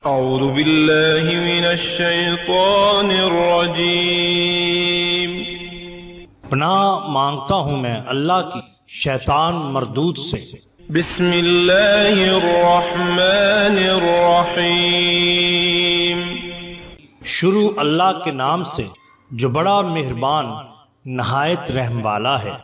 اعوذ باللہ من الشیطان الرجیم۔ پناہ مانگتا ہوں میں اللہ کی شیطان مردود سے۔ بسم اللہ الرحمن الرحیم۔ شروع اللہ کے نام سے جو بڑا مہربان نہایت رحم والا ہے۔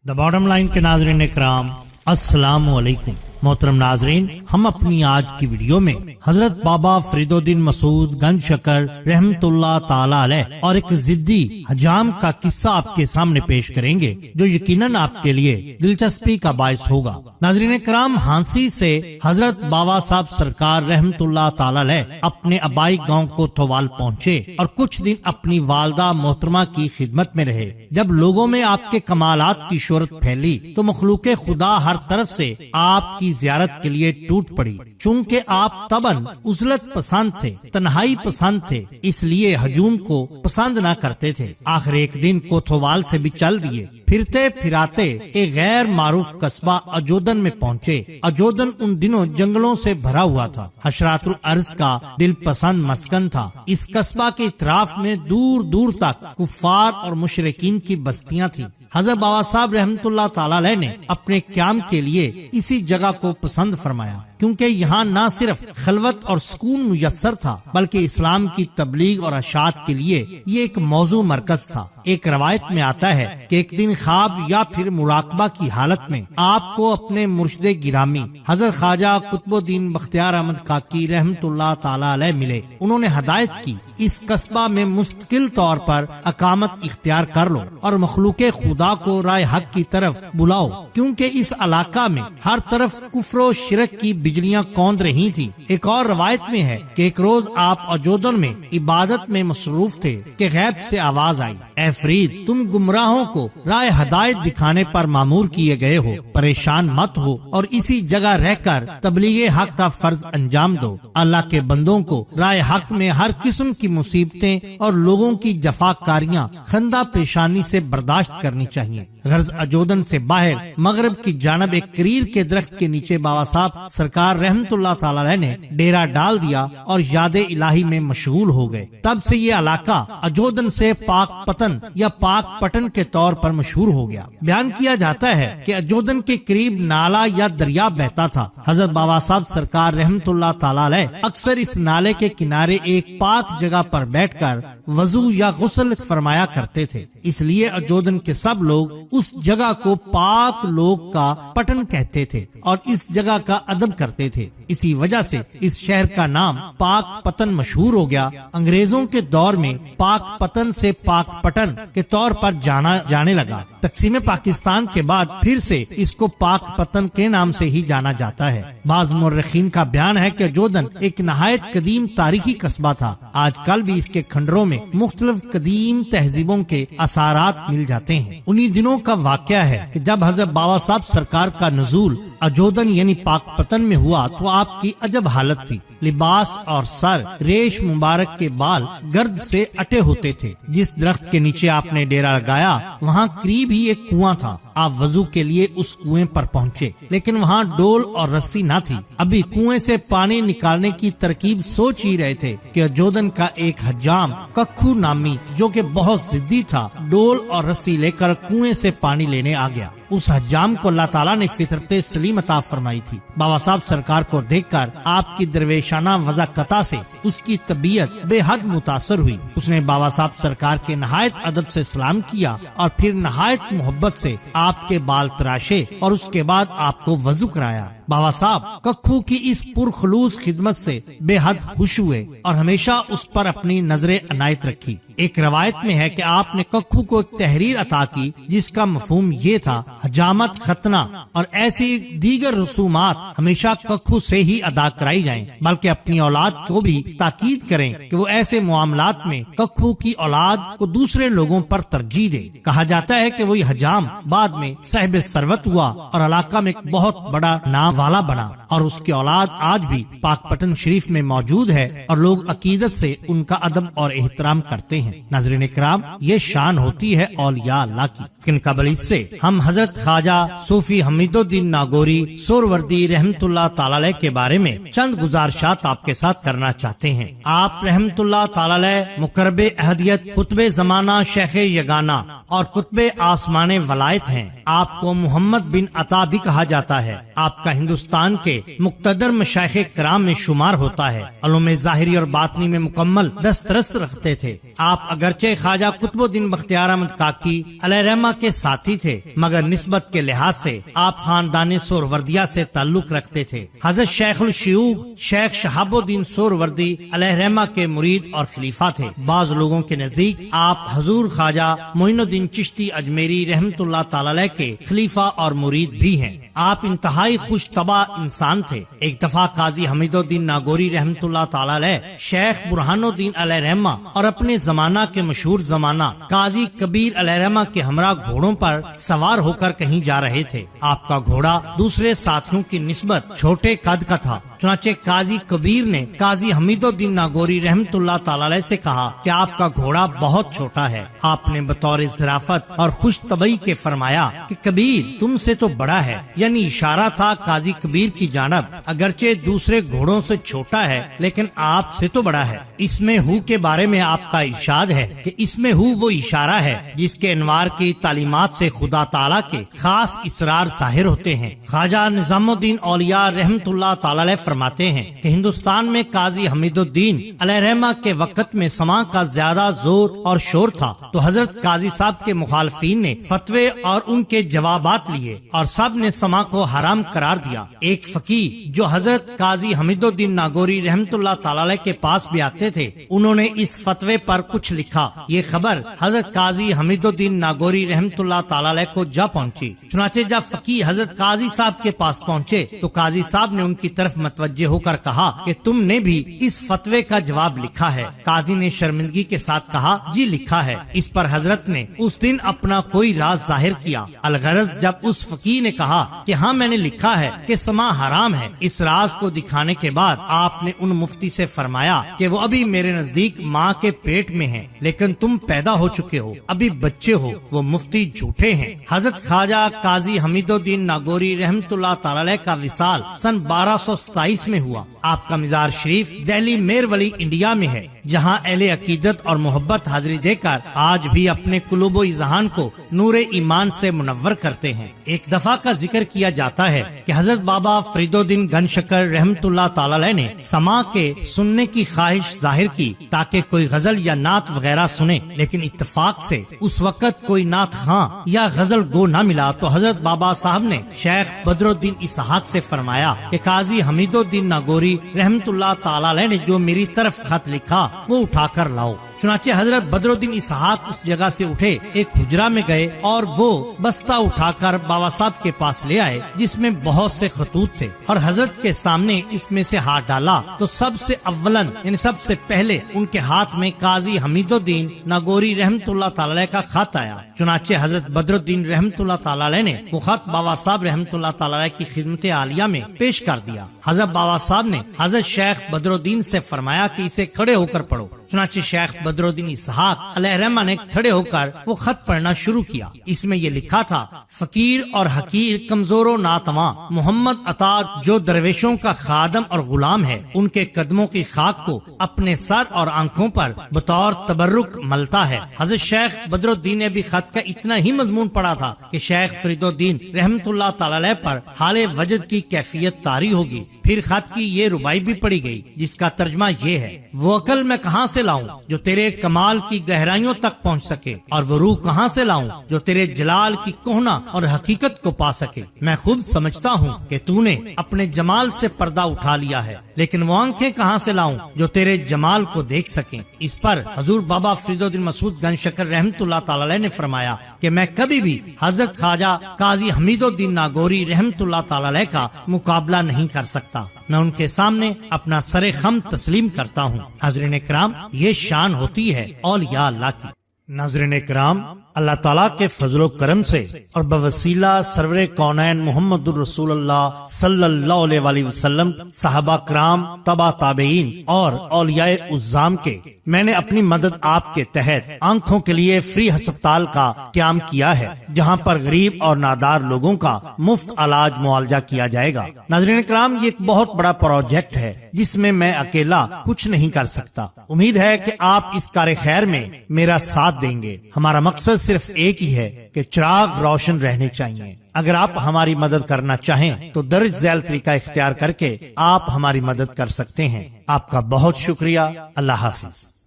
دا باٹم لائن کے ناظرین اکرام، السلام علیکم۔ محترم ناظرین، ہم اپنی آج کی ویڈیو میں حضرت بابا فرید الدین مسعود گنج شکر رحمت اللہ تعالی علیہ اور ایک ضدی حجام کا قصہ آپ کے سامنے پیش کریں گے جو یقیناً آپ کے لیے دلچسپی کا باعث ہوگا۔ ناظرین کرام، ہانسی سے حضرت بابا صاحب سرکار رحمت اللہ تعالی علیہ اپنے آبائی گاؤں کوتھوال پہنچے اور کچھ دن اپنی والدہ محترمہ کی خدمت میں رہے۔ جب لوگوں میں آپ کے کمالات کی شہرت پھیلی تو مخلوق خدا ہر طرف سے آپ کی زیارت کے لیے ٹوٹ پڑی۔ چونکہ آپ طبعاً عزلت پسند تھے، تنہائی پسند تھے، اس لیے ہجوم کو پسند نہ کرتے تھے۔ آخر ایک دن کوتھوال سے بھی چل دیے، پھرتے پھراتے ایک غیر معروف قصبہ اجودن میں پہنچے۔ اجودن ان دنوں جنگلوں سے بھرا ہوا تھا، حشرات الارض کا دل پسند مسکن تھا۔ اس قصبہ کے اطراف میں دور دور تک کفار اور مشرکین کی بستیاں تھیں۔ حضرت بابا صاحب رحمت اللہ تعالی علیہ نے اپنے قیام کے لیے اسی جگہ کو پسند فرمایا، کیونکہ یہاں نہ صرف خلوت اور سکون میسر تھا بلکہ اسلام کی تبلیغ اور اشاعت کے لیے یہ ایک موضوع مرکز تھا۔ ایک روایت میں آتا ہے کہ ایک دن خواب یا پھر مراقبہ کی حالت میں آپ کو اپنے مرشد گرامی حضرت خواجہ قطب الدین بختیار احمد کاکی رحمت اللہ تعالی علیہ ملے۔ انہوں نے ہدایت کی، اس قصبہ میں مستقل طور پر اقامت اختیار کر لو اور مخلوق خدا کو رائے حق کی طرف بلاؤ، کیونکہ اس علاقہ میں ہر طرف کفر و شرک کی بجلیاں کوند رہی تھی۔ ایک اور روایت میں ہے کہ ایک روز آپ اجودن میں عبادت میں مصروف تھے کہ غیب سے آواز آئی، اے فرید، تم گمراہوں کو راہ ہدایت دکھانے پر مامور کیے گئے ہو، پریشان مت ہو اور اسی جگہ رہ کر تبلیغ حق کا فرض انجام دو۔ اللہ کے بندوں کو راہ حق میں ہر قسم کی مصیبتیں اور لوگوں کی جفاکاریاں خندہ پیشانی سے برداشت کرنی چاہیے۔ غرض اجودن سے باہر مغرب کی جانب ایک کریر کے درخت کے نیچے بابا صاحب سرکار رحمت اللہ تعالی علیہ نے ڈیرا ڈال دیا اور یاد الہی میں مشغول ہو گئے۔ تب سے یہ علاقہ اجودن سے پاک پتن یا پاک پٹن کے طور پر مشہور ہو گیا۔ بیان کیا جاتا ہے کہ اجودن کے قریب نالا یا دریا بہتا تھا۔ حضرت بابا صاحب سرکار رحمت اللہ تعالی علیہ اکثر اس نالے کے کنارے ایک پاک جگہ پر بیٹھ کر وضو یا غسل فرمایا کرتے تھے، اس لیے اجودن کے سب لوگ اس جگہ کو پاک لوگ کا پٹن کہتے تھے اور اس جگہ کا ادب کرتے تھے۔ اسی وجہ سے اس شہر کا نام پاک پتن مشہور ہو گیا۔ انگریزوں کے دور میں پاک پتن سے پاک پٹن کے طور پر جانا جانے لگا۔ تقسیم پاکستان کے بعد پھر سے اس کو پاک پتن کے نام سے ہی جانا جاتا ہے۔ بعض مورخین کا بیان ہے کہ اجودن ایک نہایت قدیم تاریخی قصبہ تھا۔ آج کل بھی اس کے کھنڈروں میں مختلف قدیم تہذیبوں کے اثارات مل جاتے ہیں۔ انہی دنوں کا واقعہ ہے کہ جب حضرت بابا صاحب سرکار کا نزول اجودن یعنی پاک پتن میں ہوا تو آپ کی عجب حالت تھی۔ لباس اور سر ریش مبارک کے بال گرد سے اٹے ہوتے تھے۔ جس درخت کے نیچے آپ نے ڈیرا لگایا وہاں قریب ہی ایک کنواں تھا۔ آپ وضو کے لیے اس کنویں پر پہنچے، لیکن وہاں ڈول اور رسی نہ تھی۔ ابھی کنویں سے پانی نکالنے کی ترکیب سوچ ہی رہے تھے کہ اجودن کا ایک حجام ککھو نامی جو کہ بہت ضدی تھا ڈول اور رسی لے کر کنویں سے پانی لینے آ گیا۔ اس حجام کو اللہ تعالیٰ نے فطرت سلیم عطا فرمائی تھی۔ بابا صاحب سرکار کو دیکھ کر آپ کی درویشانہ وضاقتہ سے اس کی طبیعت بے حد متاثر ہوئی۔ اس نے بابا صاحب سرکار کے نہایت ادب سے سلام کیا اور پھر نہایت محبت سے آپ کے بال تراشے اور اس کے بعد آپ کو وضو کرایا۔ بابا صاحب ککھو کی اس پرخلوص خدمت سے بے حد خوش ہوئے اور ہمیشہ اس پر اپنی نظر عنایت رکھی۔ ایک روایت میں ہے کہ آپ نے ککھو کو ایک تحریر عطا کی جس کا مفہوم یہ تھا، حجامت، ختنہ اور ایسی دیگر رسومات ہمیشہ ککھو سے ہی ادا کرائی جائیں، بلکہ اپنی اولاد کو بھی تاکید کریں کہ وہ ایسے معاملات میں ککھو کی اولاد کو دوسرے لوگوں پر ترجیح دے۔ کہا جاتا ہے کہ وہی حجام بعد میں صاحب ثروت ہوا اور علاقہ میں ایک بہت بڑا نام والا بنا اور اس کی اولاد آج بھی پاک پٹن شریف میں موجود ہے اور لوگ عقیدت سے ان کا ادب اور احترام کرتے ہیں۔ ناظرین کرام، یہ شان ہوتی ہے اولیاء اللہ کی۔ کن قبل اس سے ہم حضرت خواجہ صوفی حمید الدین ناگوری سہروردی رحمت اللہ تعالی علیہ کے بارے میں چند گزارشات آپ کے ساتھ کرنا چاہتے ہیں۔ آپ رحمت اللہ تعالی علیہ مقرب احدیت، قطب زمانہ شیخ یگانہ اور قطب آسمان ولایت ہیں۔ آپ کو محمد بن عطا بھی کہا جاتا ہے۔ آپ کا ہندوستان کے مقتدر مشائخ کرام میں شمار ہوتا ہے۔ علوم ظاہری اور باطنی میں مکمل دسترس رکھتے تھے۔ آپ اگرچہ خواجہ قطب الدین بختیار احمد کاکی علیہ رحمہ کے ساتھی تھے، مگر نسبت کے لحاظ سے آپ خاندان سہروردیہ سے تعلق رکھتے تھے۔ حضرت شیخ الشیوخ شیخ شہاب الدین سہروردی علیہ رحمہ کے مرید اور خلیفہ تھے۔ بعض لوگوں کے نزدیک آپ حضور خواجہ معین الدین چشتی اجمیری رحمت اللہ تعالی علیہ کے خلیفہ اور مرید بھی ہیں۔ آپ انتہائی خوش طبع انسان تھے۔ ایک دفعہ قاضی حمید الدین ناگوری رحمت اللہ تعالی علیہ شیخ برہان الدین علیہ رحمہ اور اپنے زمانہ کے مشہور زمانہ قاضی کبیر علیہ رحمہ کے ہمراہ گھوڑوں پر سوار ہو کر کہیں جا رہے تھے۔ آپ کا گھوڑا دوسرے ساتھیوں کی نسبت چھوٹے قد کا تھا، چنانچہ قاضی کبیر نے قاضی حمید الدین ناگوری رحمت اللہ تعالی علیہ سے کہا کہ آپ کا گھوڑا بہت چھوٹا ہے۔ آپ نے بطور ظرافت اور خوش طبعی کے فرمایا کہ کبیر تم سے تو بڑا ہے، یعنی اشارہ تھا قاضی کبیر کی جانب، اگرچہ دوسرے گھوڑوں سے چھوٹا ہے لیکن آپ سے تو بڑا ہے۔ اس میں ہو کے بارے میں آپ کا ارشاد ہے کہ اس میں ہو وہ اشارہ ہے جس کے انوار کی تعلیمات سے خدا تعالیٰ کے خاص اسرار ظاہر ہوتے ہیں۔ خواجہ نظام الدین اولیاء رحمت اللہ تعالی علیہ فرماتے ہیں کہ ہندوستان میں قاضی حمید الدین علیہ رحمہ کے وقت میں سماع کا زیادہ زور اور شور تھا، تو حضرت قاضی صاحب کے مخالفین نے فتوے اور ان کے جوابات لیے اور سب نے سماع کو حرام قرار دیا۔ ایک فقیہ جو حضرت قاضی حمید الدین ناگوری رحمت اللہ تعالی علیہ کے پاس بھی آتے تھے، انہوں نے اس فتوے پر کچھ لکھا۔ یہ خبر حضرت قاضی حمید الدین ناگوری رحمت اللہ تعالی علیہ کو جا پہنچی۔ چنانچہ جب فقیہ حضرت قاضی صاحب کے پاس پہنچے تو قاضی صاحب نے ان کی طرف متوجہ ہو کر کہا کہ تم نے بھی اس فتوے کا جواب لکھا ہے؟ قاضی نے شرمندگی کے ساتھ کہا جی لکھا ہے۔ اس پر حضرت نے اس دن اپنا کوئی راز ظاہر کیا۔ الغرض جب اس فقیہ نے کہا کہ ہاں میں نے لکھا ہے کہ سماع حرام ہے، اس راز کو دکھانے کے بعد آپ نے ان مفتی سے فرمایا کہ وہ ابھی میرے نزدیک ماں کے پیٹ میں ہیں، لیکن تم پیدا ہو چکے ہو، ابھی بچے ہو۔ وہ مفتی جھوٹے ہیں۔ حضرت خواجہ قاضی حمید الدین ناگوری رحمت اللہ تعالی علیہ کا وصال سن 1227 میں ہوا۔ آپ کا مزار شریف دہلی میر ولی انڈیا میں ہے، جہاں اہل عقیدت اور محبت حاضری دے کر آج بھی اپنے قلوب و اذہان کو نور ایمان سے منور کرتے ہیں۔ ایک دفعہ کا ذکر کیا جاتا ہے کہ حضرت بابا فرید الدین گن شکر رحمت اللہ تعالی علیہ نے سماع کے سننے کی خواہش ظاہر کی تاکہ کوئی غزل یا نعت وغیرہ سنے، لیکن اتفاق سے اس وقت کوئی نعت خواں یا غزل گو نہ ملا تو حضرت بابا صاحب نے شیخ بدر الدین اسحاق سے فرمایا کہ قاضی حمید الدین ناگوری رحمت اللہ تعالی علیہ نے جو میری طرف خط لکھا وہ اٹھا کر لاؤ۔ چنانچہ حضرت بدر الدین اسحاق اس جگہ سے اٹھے، ایک حجرہ میں گئے اور وہ بستہ اٹھا کر بابا صاحب کے پاس لے آئے جس میں بہت سے خطوط تھے، اور حضرت کے سامنے اس میں سے ہاتھ ڈالا تو سب سے اولن یعنی سب سے پہلے ان کے ہاتھ میں قاضی حمید الدین ناگوری رحمت اللہ تعالی علیہ کا خط آیا۔ چنانچہ حضرت بدر الدین رحمت اللہ تعالی علیہ نے وہ خط بابا صاحب رحمت اللہ تعالی علیہ کی خدمت عالیہ میں پیش کر دیا۔ حضرت بابا صاحب نے حضرت شیخ بدر الدین سے فرمایا کہ اسے کھڑے ہو کر پڑھو۔ چنانچہ شیخ بدر الدین اسحاق علیہ رحمہ نے کھڑے ہو کر وہ خط پڑھنا شروع کیا۔ اس میں یہ لکھا تھا: فقیر اور حقیر، کمزور و ناتواں محمد عطا جو درویشوں کا خادم اور غلام ہے، ان کے قدموں کی خاک کو اپنے سر اور آنکھوں پر بطور تبرک ملتا ہے۔ حضرت شیخ بدر الدین نے بھی خط کا اتنا ہی مضمون پڑھا تھا کہ شیخ فرید الدین رحمت اللہ تعالی علیہ پر حال وجد کی کیفیت طاری ہوگی۔ پھر خط کی یہ ربائی بھی پڑھی گئی جس کا ترجمہ یہ ہے: وہ عقل میں کہاں سے لاؤں جو تیرے کمال کی گہرائیوں تک پہنچ سکے، اور وہ روح کہاں سے لاؤں جو تیرے جلال کی کوہنا اور حقیقت کو پا سکے۔ میں خود سمجھتا ہوں کہ تو نے اپنے جمال سے پردہ اٹھا لیا ہے، لیکن وہ آنکھیں کہاں سے لاؤں جو تیرے جمال کو دیکھ سکیں۔ اس پر حضور بابا فرید الدین مسعود گن شکر رحمت اللہ تعالی علیہ نے فرمایا کہ میں کبھی بھی حضرت خواجہ قاضی حمید الدین ناگوری رحمت اللہ تعالی علیہ کا مقابلہ نہیں کر سکتا، میں ان کے سامنے اپنا سر خم تسلیم کرتا ہوں۔ حاضرین کرام، یہ شان ہوتی ہے اولیاء اللہ کی۔ ناظرین کرام، اللہ تعالیٰ کے فضل و کرم سے اور بوسیلہ سرور کونین محمد الرسول اللہ صلی اللہ علیہ وآلہ وسلم، صحابہ کرام، تبع تابعین اور اولیاء عظام کے، میں نے اپنی مدد آپ کے تحت آنکھوں کے لیے فری ہسپتال کا قیام کیا ہے، جہاں پر غریب اور نادار لوگوں کا مفت علاج معالجہ کیا جائے گا۔ ناظرین کرام، یہ ایک بہت بڑا پروجیکٹ ہے جس میں میں اکیلا کچھ نہیں کر سکتا۔ امید ہے کہ آپ اس کار خیر میں میرا ساتھ دیں گے۔ ہمارا مقصد صرف ایک ہی ہے کہ چراغ روشن رہنے چاہیے۔ اگر آپ ہماری مدد کرنا چاہیں تو درج ذیل طریقہ اختیار کر کے آپ ہماری مدد کر سکتے ہیں۔ آپ کا بہت شکریہ۔ اللہ حافظ۔